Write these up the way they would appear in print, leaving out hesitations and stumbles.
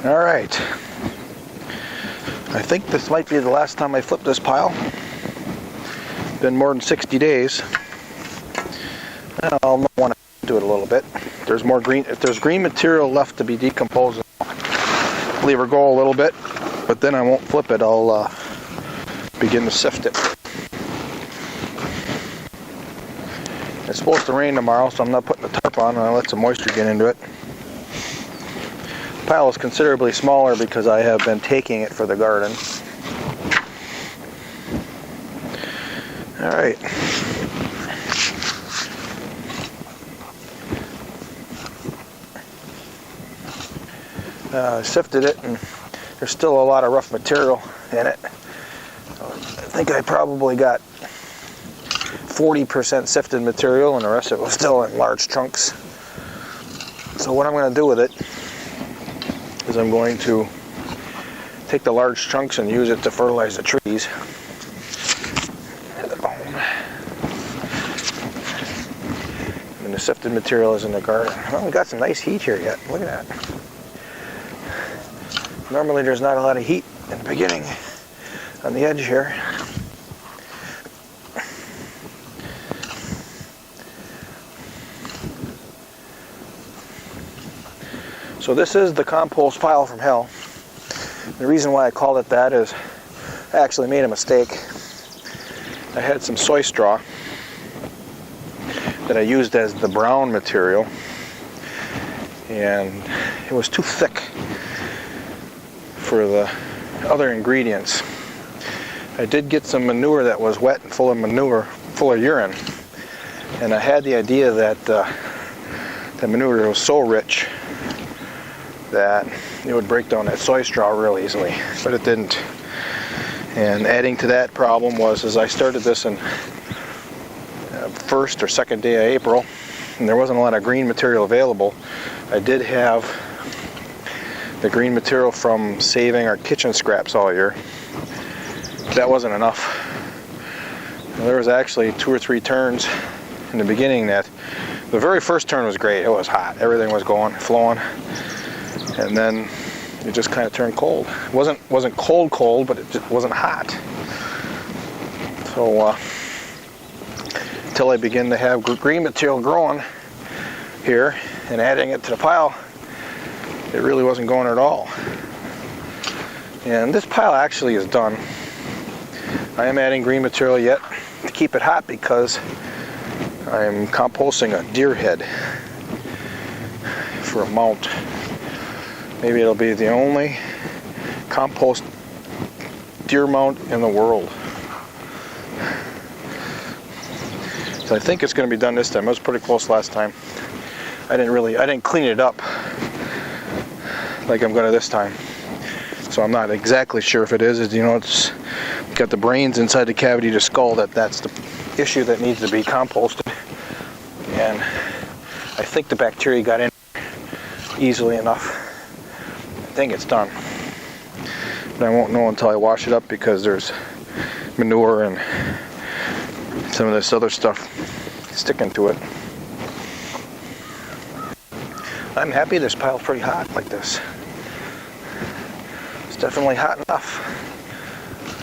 All right. I think this might be the last time I flip this pile. Been more than 60 days. I'll want to do it a little bit. There's more green. If there's green material left to be decomposed, I'll leave her go a little bit, but then I won't flip it. I'll begin to sift it. It's supposed to rain tomorrow, so I'm not putting the tarp on, and I'll let some moisture get into it. The pile is considerably smaller because I have been taking it for the garden. All right. I sifted it, and there's still a lot of rough material in it. I think I probably got 40% sifted material, and the rest of it was still in large chunks. So what I'm going to do with it is I'm going to take the large chunks and use it to fertilize the trees. And the sifted material is in the garden. Well, we got some nice heat here yet. Look at that. Normally there's not a lot of heat in the beginning on the edge here. So this is the compost pile from hell. The reason why I called it that is I actually made a mistake. I had some soy straw that I used as the brown material, and it was too thick for the other ingredients. I did get some manure that was wet and full of urine, and I had the idea that the manure was so rich that it would break down that soy straw real easily, but it didn't. And adding to that problem was, as I started this in first or second day of April, and there wasn't a lot of green material available. I did have the green material from saving our kitchen scraps all year. That wasn't enough. There was actually 2 or 3 turns in the beginning that the very first turn was great. It was hot. Everything was going, flowing. And then it just kind of turned cold. It wasn't cold, but it just wasn't hot. So until I begin to have green material growing here and adding it to the pile, it really wasn't going at all. And this pile actually is done. I am adding green material yet to keep it hot because I'm composting a deer head for a mount. Maybe it'll be the only compost deer mount in the world. So I think it's going to be done this time. I was pretty close last time. I didn't clean it up like I'm going to this time. So I'm not exactly sure if it is. You know, it's got the brains inside the cavity of the skull. That's the issue that needs to be composted. And I think the bacteria got in easily enough. I think it's done. But I won't know until I wash it up because there's manure and some of this other stuff sticking to it. I'm happy this pile's pretty hot like this. It's definitely hot enough.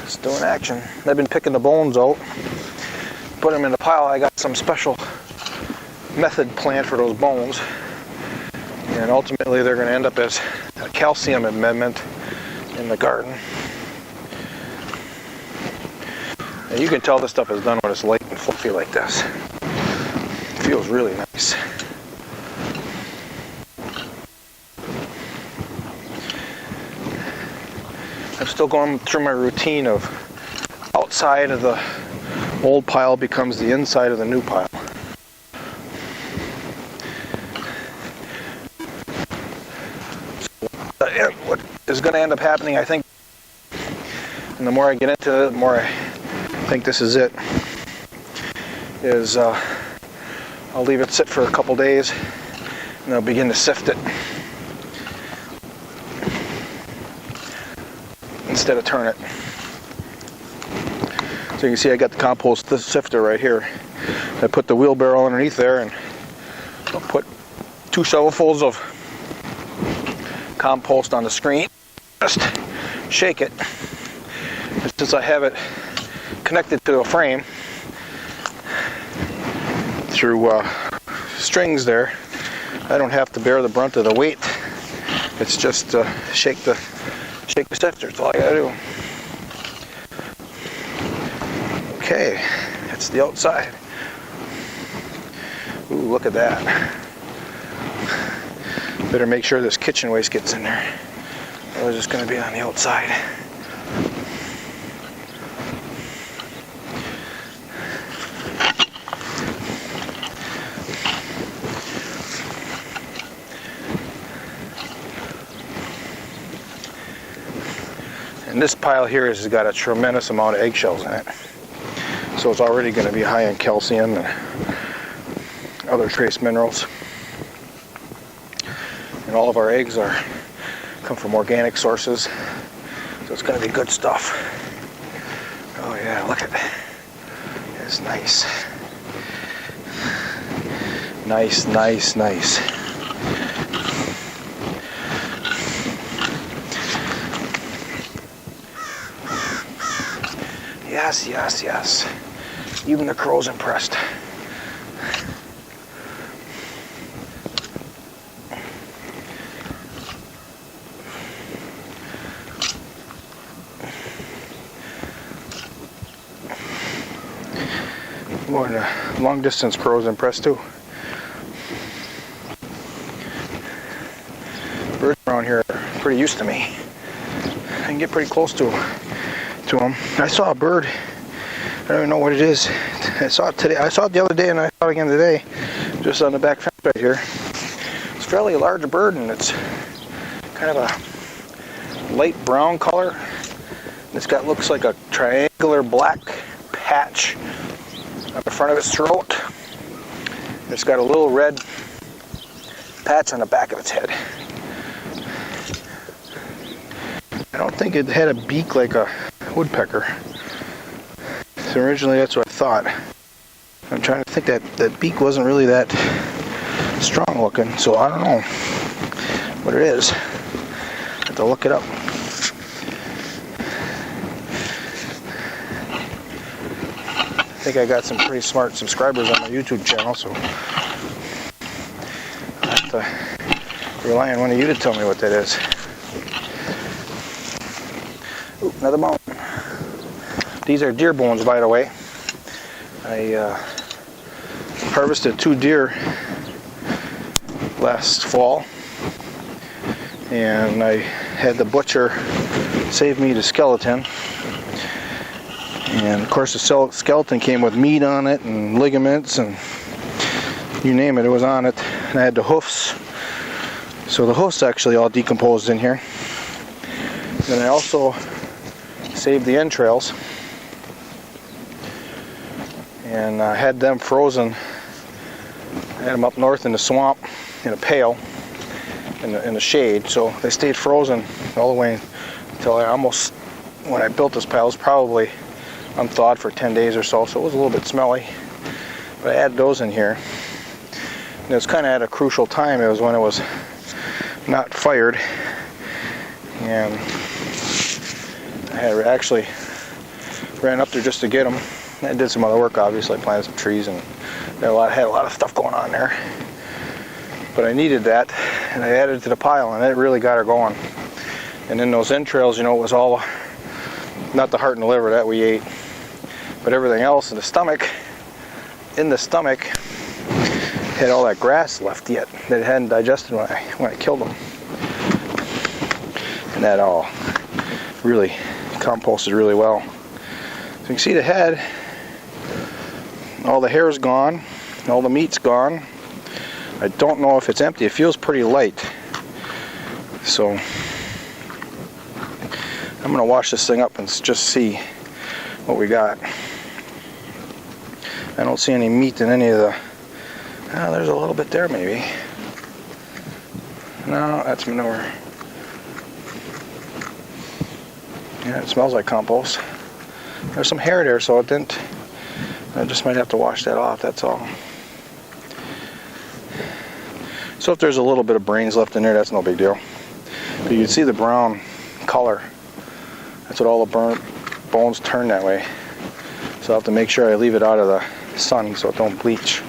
It's doing action. I've been picking the bones out, put them in the pile. I got some special method planned for those bones, and ultimately they're going to end up as a calcium amendment in the garden. And you can tell this stuff is done when it's light and fluffy like this. It feels really nice. I'm still going through my routine of outside of the old pile becomes the inside of the new pile. So, what is going to end up happening, I think, and the more I get into it, the more I think this is it, is I'll leave it sit for a couple days and I'll begin to sift it instead of turn it. So you can see I got the compost sifter right here. I put the wheelbarrow underneath there and I'll put 2 shovelfuls of compost on the screen. Just shake it. And since I have it connected to a frame through strings there, I don't have to bear the brunt of the weight. It's just shake the sifter. That's all I gotta do. Okay, that's the outside. Ooh, look at that. Better make sure this kitchen waste gets in there. Or it's just going to be on the outside. And this pile here has got a tremendous amount of eggshells in it. So it's already going to be high in calcium and other trace minerals. And all of our eggs come from organic sources, so it's going to be good stuff. Oh yeah, look at that. It's nice. Nice, nice, nice. Yes, yes, yes. Even the crow's impressed. More than a long distance crow's impressed too. Birds around here are pretty used to me. I can get pretty close to them. I saw a bird. I don't even know what it is. I saw it today. I saw it the other day, and I saw it again today, just on the back fence right here. It's a fairly large bird, and it's kind of a light brown color. It's got looks like a triangular black patch on the front of its throat. It's got a little red patch on the back of its head. I don't think it had a beak like a woodpecker. So originally that's what I thought. I'm trying to think that beak wasn't really that strong looking, so I don't know what it is. I have to look it up. I think I got some pretty smart subscribers on my YouTube channel, so I have to rely on one of you to tell me what that is. Ooh, another bone. These are deer bones, by the way. I harvested 2 deer last fall, and I had the butcher save me the skeleton. And of course the skeleton came with meat on it and ligaments and you name it, it was on it. And I had the hoofs. So the hoofs actually all decomposed in here. Then I also saved the entrails and had them frozen. I had them up north in the swamp in a pail in the shade. So they stayed frozen all the way until I almost, when I built this pile, it was probably unthawed for 10 days or so, so it was a little bit smelly. But I added those in here. And it was kind of at a crucial time. It was when it was not fired. And I had actually ran up there just to get them. I did some other work, obviously. I planted some trees and had a lot of stuff going on there. But I needed that, and I added it to the pile, and it really got her going. And then those entrails, you know, it was all, not the heart and the liver, that we ate, but everything else in the stomach had all that grass left yet that it hadn't digested when I killed them. And that all really composted really well. So you can see the head, all the hair's gone, all the meat's gone. I don't know if it's empty. It feels pretty light. So I'm going to wash this thing up and just see what we got. I don't see any meat in any of the... Oh, there's a little bit there maybe. No, that's manure. Yeah, it smells like compost. There's some hair there, so it didn't... I just might have to wash that off, that's all. So if there's a little bit of brains left in there, that's no big deal. But you can see the brown color. That's what all the burnt bones turn that way. So I'll have to make sure I leave it out of the sun so it don't bleach.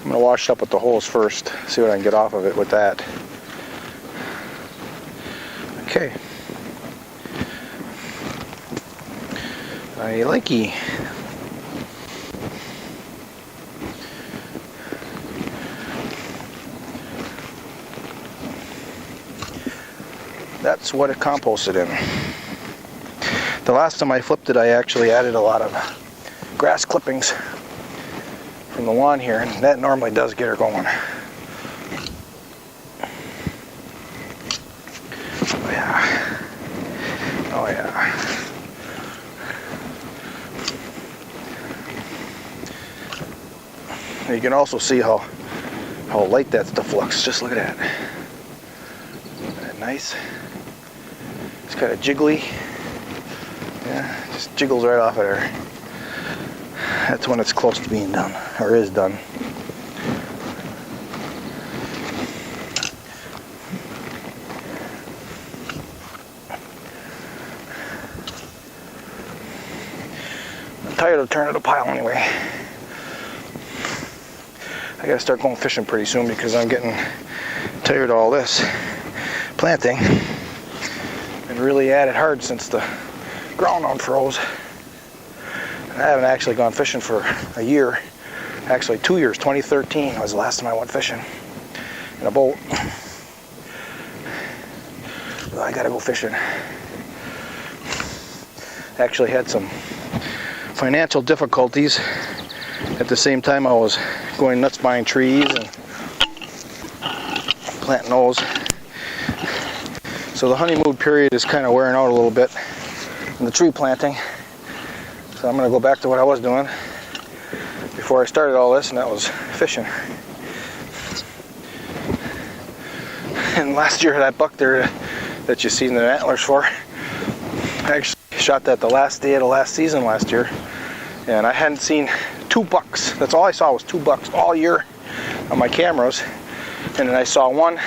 I'm going to wash it up with the hose first, see what I can get off of it with that. Okay. I likey. That's what it composted in. The last time I flipped it, I actually added a lot of grass clippings from the lawn here, and that normally does get her going. Oh yeah. Oh yeah. You can also see how light that stuff looks. Just look at that. Isn't that nice? It's kind of jiggly. Yeah, just jiggles right off of there. That's when it's close to being done, or is done. I'm tired of turning the pile anyway. I gotta start going fishing pretty soon because I'm getting tired of all this planting. Been really at it hard since the ground unfroze. I haven't actually gone fishing for a year. Actually 2 years. 2013 was the last time I went fishing in a boat. So I gotta go fishing. Actually had some financial difficulties. At the same time I was going nuts buying trees and planting those. So the honeymoon period is kind of wearing out a little bit in the tree planting. So I'm going to go back to what I was doing before I started all this, and that was fishing. And last year, that buck there that you seen the antlers for, I actually shot that the last day of the last season last year, and I hadn't seen 2 bucks. That's all I saw was 2 bucks all year on my cameras. And then I saw one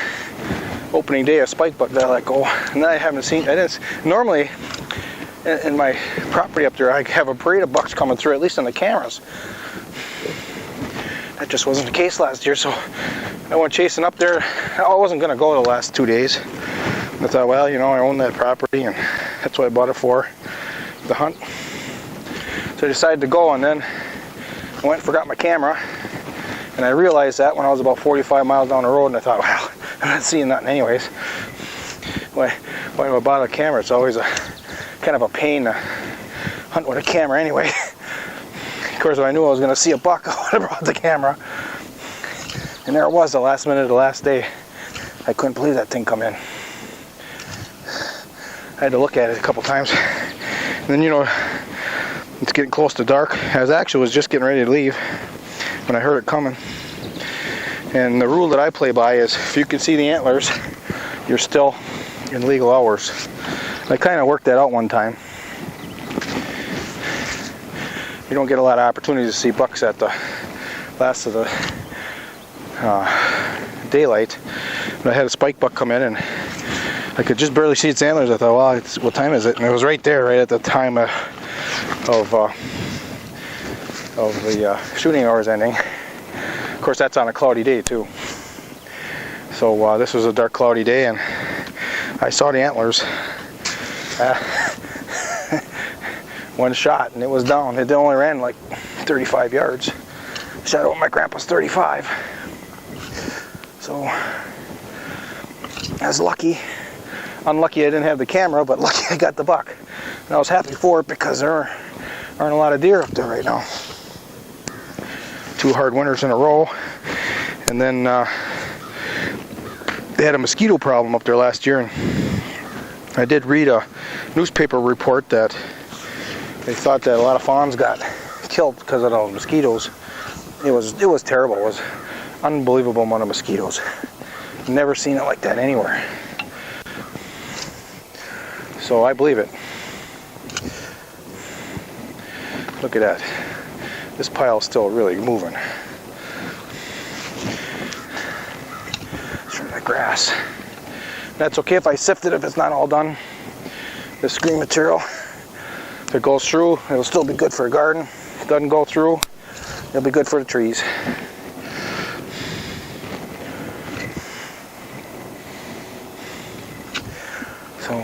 opening day of spike buck that I let go, and then I haven't seen. I didn't normally. In my property up there, I have a parade of bucks coming through, at least on the cameras. That just wasn't the case last year, so I went chasing up there. I wasn't going to go the last 2 days. I thought, well, you know, I own that property, and that's what I bought it for, the hunt. So I decided to go, and then I went and forgot my camera. And I realized that when I was about 45 miles down the road, and I thought, well, I'm not seeing nothing anyways. Why do I buy a camera? It's always a kind of a pain to hunt with a camera anyway. Of course, if I knew I was going to see a buck, I would have brought the camera. And there it was, the last minute of the last day. I couldn't believe that thing come in. I had to look at it a couple times. And then, you know, it's getting close to dark. I was just getting ready to leave when I heard it coming. And the rule that I play by is if you can see the antlers, you're still in legal hours. I kind of worked that out one time. You don't get a lot of opportunities to see bucks at the last of the daylight. But I had a spike buck come in, and I could just barely see its antlers. I thought, well, what time is it? And it was right there, right at the time of the shooting hours ending. Of course, that's on a cloudy day too. So this was a dark, cloudy day, and I saw the antlers. One shot, and it was down. It only ran like 35 yards. Shot over my grandpa's 35. So I was lucky. Unlucky I didn't have the camera, but lucky I got the buck. And I was happy for it because there aren't a lot of deer up there right now. 2 hard winters in a row, and then they had a mosquito problem up there last year, and I did read a newspaper report that they thought that a lot of fawns got killed because of those mosquitoes. It was terrible. It was unbelievable amount of mosquitoes. Never seen it like that anywhere. So I believe it. Look at that. This pile is still really moving. Trim the grass. That's okay if I sift it if it's not all done. This green material, if it goes through, it'll still be good for a garden. If it doesn't go through, it'll be good for the trees. So,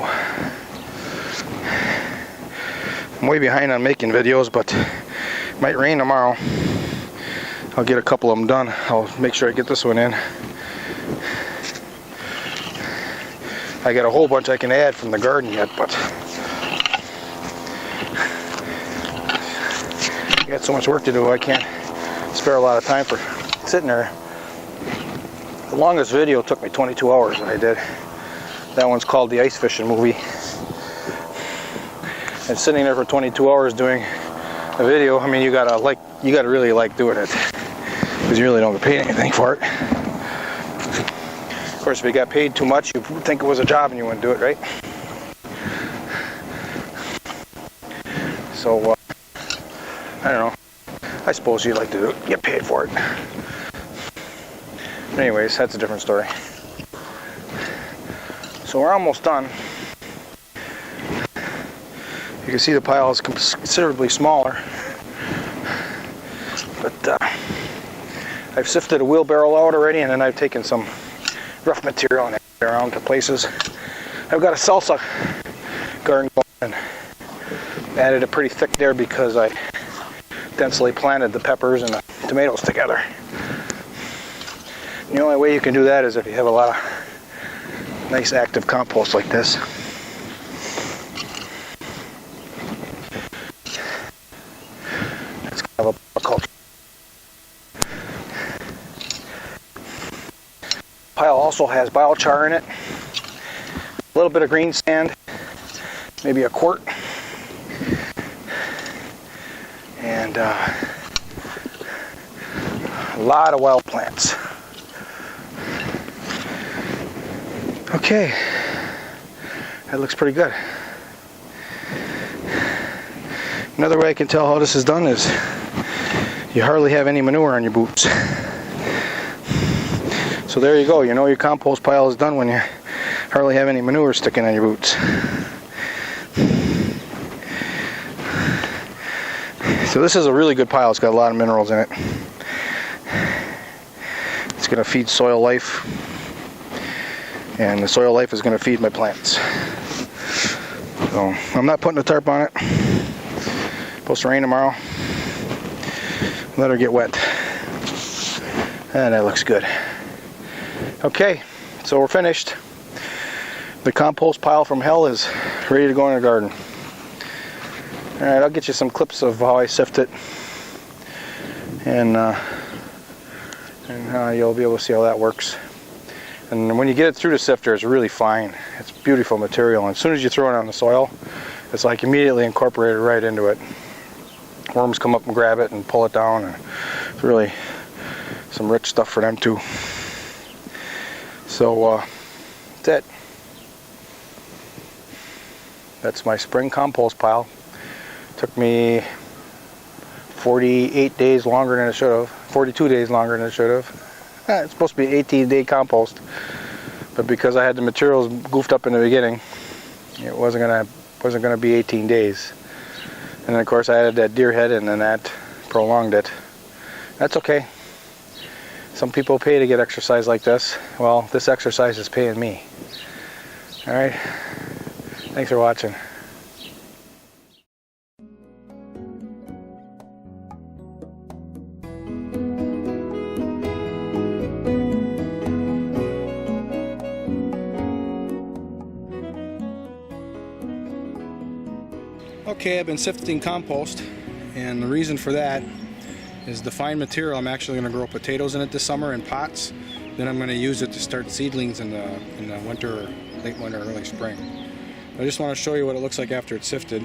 I'm way behind on making videos, but it might rain tomorrow. I'll get a couple of them done. I'll make sure I get this one in. I got a whole bunch I can add from the garden yet, but I got so much work to do I can't spare a lot of time for sitting there. The longest video took me 22 hours that I did. That one's called the ice fishing movie. And sitting there for 22 hours doing a video, I mean, you gotta really like doing it, because you really don't get paid anything for it. Of course, if you got paid too much, you would think it was a job and you wouldn't do it, right? So, I don't know. I suppose you like to get paid for it. Anyways, that's a different story. So we're almost done. You can see the pile is considerably smaller. But I've sifted a wheelbarrow out already, and then I've taken some rough material and added it around to places. I've got a salsa garden going and added it pretty thick there because I densely planted the peppers and the tomatoes together. The only way you can do that is if you have a lot of nice active compost like this. It's kind of a culture. Pile also has biochar in it, a little bit of green sand, maybe a quart, and a lot of wild plants. Okay, that looks pretty good. Another way I can tell how this is done is you hardly have any manure on your boots. So there you go, you know your compost pile is done when you hardly have any manure sticking on your boots. So this is a really good pile. It's got a lot of minerals in it. It's going to feed soil life, and the soil life is going to feed my plants. So I'm not putting a tarp on it. It's supposed to rain tomorrow. Let her get wet. And that looks good. Okay, so we're finished. The compost pile from hell is ready to go in the garden. Alright, I'll get you some clips of how I sift it, and you'll be able to see how that works. And when you get it through the sifter, it's really fine. It's beautiful material, and as soon as you throw it on the soil, it's like immediately incorporated right into it. Worms come up and grab it and pull it down, and it's really some rich stuff for them too. So that's it. That's my spring compost pile. Took me 48 days longer than it should have. 42 days longer than it should have. It's supposed to be 18-day compost, but because I had the materials goofed up in the beginning, it wasn't gonna be 18 days. And then of course I added that deer head, and then that prolonged it. That's okay. Some people pay to get exercise like this. Well, this exercise is paying me. All right. Thanks for watching. Okay, I've been sifting compost, and the reason for that is the fine material. I'm actually going to grow potatoes in it this summer in pots. Then I'm going to use it to start seedlings in the winter, late winter, early spring. I just want to show you what it looks like after it's sifted.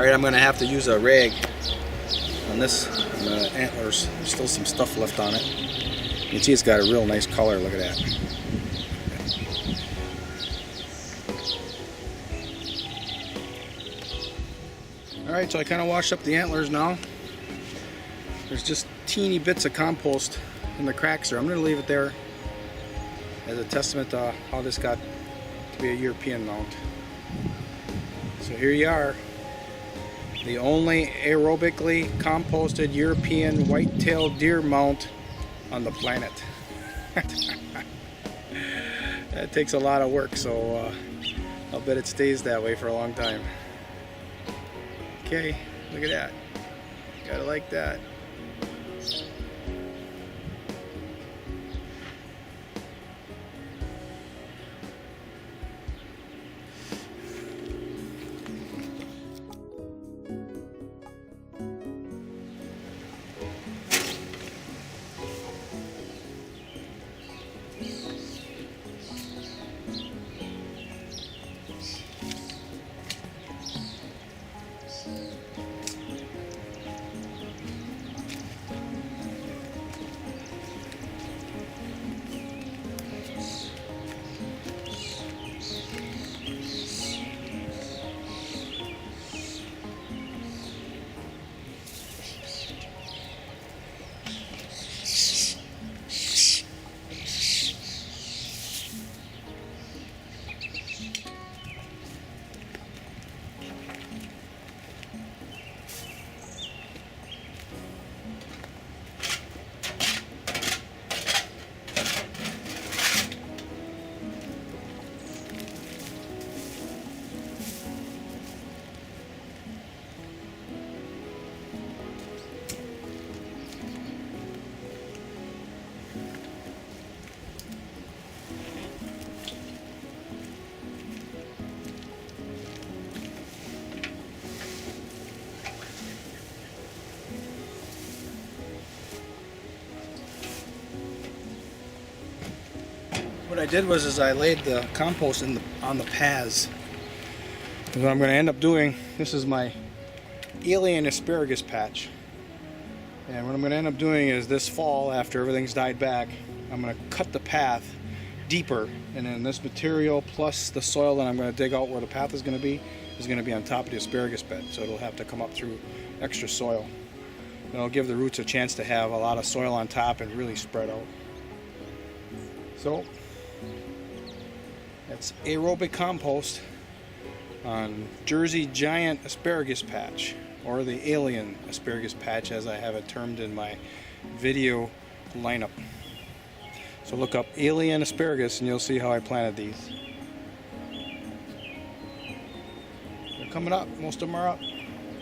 Alright, I'm going to have to use a rag on this antlers. There's still some stuff left on it. You can see it's got a real nice color. Look at that. Alright, so I kind of washed up the antlers now. There's just teeny bits of compost in the cracks there. I'm going to leave it there as a testament to how this got to be a European mount. So here you are. The only aerobically composted European white-tailed deer mount on the planet. That takes a lot of work, so I'll bet it stays that way for a long time. Okay, look at that. Gotta like that. What I did was I laid the compost on the paths. And what I'm going to end up doing, this is my alien asparagus patch. And what I'm going to end up doing is this fall, after everything's died back, I'm going to cut the path deeper. And then this material plus the soil that I'm going to dig out where the path is going to be on top of the asparagus bed. So it'll have to come up through extra soil. And it'll give the roots a chance to have a lot of soil on top and really spread out. So that's aerobic compost on Jersey Giant asparagus patch, or the alien asparagus patch as I have it termed in my video lineup. So look up alien asparagus and you'll see how I planted these. They're coming up, most of them are up.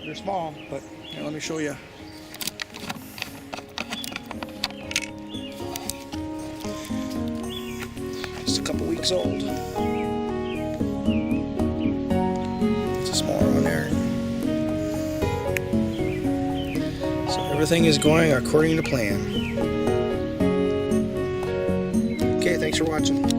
They're small, but here, let me show you. Just a couple weeks old. It's a smaller one there. So everything is going according to plan. Okay, thanks for watching.